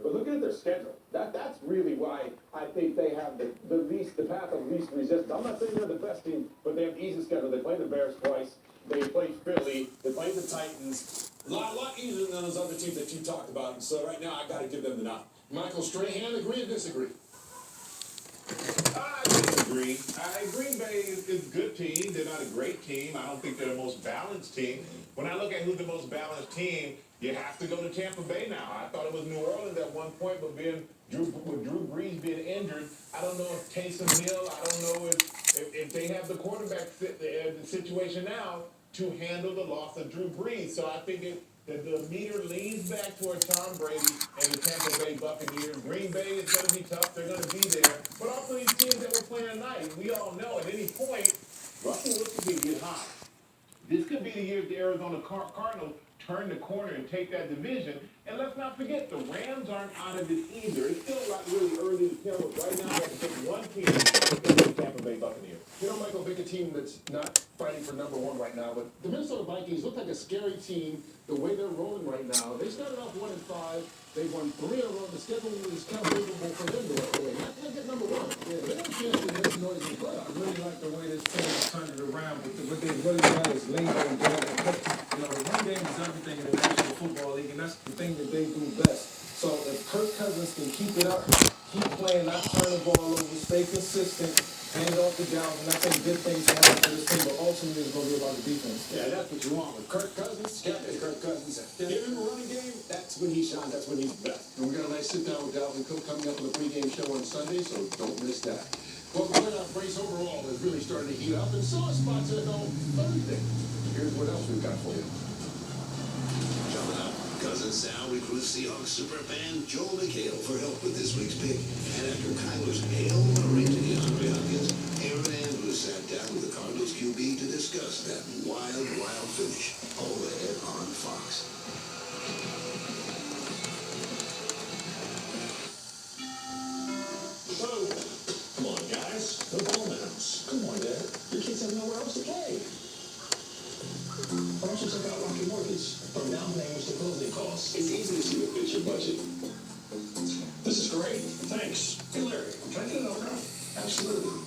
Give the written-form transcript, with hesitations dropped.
But look at their schedule. That's really why I think they have the path of least resistance. I'm not saying they're the best team, but they have the easiest schedule. They play the Bears twice. They play Philly. They play the Titans. A lot easier than those other teams that you talked about. And so right now, I got to give them the nod. Michael Strahan, agree or disagree? I disagree. Green Bay is a good team. They're not a great team. I don't think they're the most balanced team. When I look at who's the most balanced team, you have to go to Tampa Bay now. I thought it was New Orleans at one point, but with Drew Brees being injured, I don't know if Taysom Hill, I don't know if they have the quarterback situation now to handle the loss of Drew Brees. So I think the meter leans back toward Tom Brady and the Tampa Bay Buccaneers. Green Bay is going to be tough. They're going to be there. But also these teams that we're playing tonight, we all know at any point, Russell Wilson can get hot. This could be the year the Arizona Cardinals turn the corner and take that division. And let's not forget, the Rams aren't out of it either. It's still like really early to tell, but right now we have to pick one team in the Tampa Bay Buccaneers. You know, Michael, pick a team that's not fighting for number one right now, but the Minnesota Vikings look like a scary team the way they're rolling right now. They started off 1-5. They've won 3 in a row. The schedule is kind of favorable for them to not get number one. Yeah, they have a chance to make noise in the playoffs. I really like the way this team has turned it around. But what they really got is lingo and game. You know, the run game is everything in the National Football League, and that's the thing that they do best. So if Kirk Cousins can keep it up, keep playing, not turn the ball over, stay consistent, hand off the downs, and I think good things happen for this team, but ultimately it's going to be about the defense. Yeah, that's what you want with Kirk Cousins. Captain Kirk Cousins. Give him a running game, that's when he shines, that's when he's best. And we got a nice sit-down with Dalvin Cook coming up on the pregame show on Sunday, so don't miss that. Well, the playoff race overall is really starting to heat up, and so is spots at home Thursday. Here's what else we've got for you. Coming up, Cousin Sal recruits Seahawks superfan Joel McHale for help with this week's pick. And after Kyler's Hail Murray to DeAndre Hopkins, Aaron Andrews sat down with the Cardinals QB to discuss that wild finish. All ahead on Fox. So, come on, guys. The ball in the house. Come on, Dad. Your kids have nowhere else to play. Why don't you check out Rocket Mortgage? From down payments to closing costs, it's easy to see what fits your budget. This is great. Thanks. Hey, Larry, can I get an autograph? Absolutely.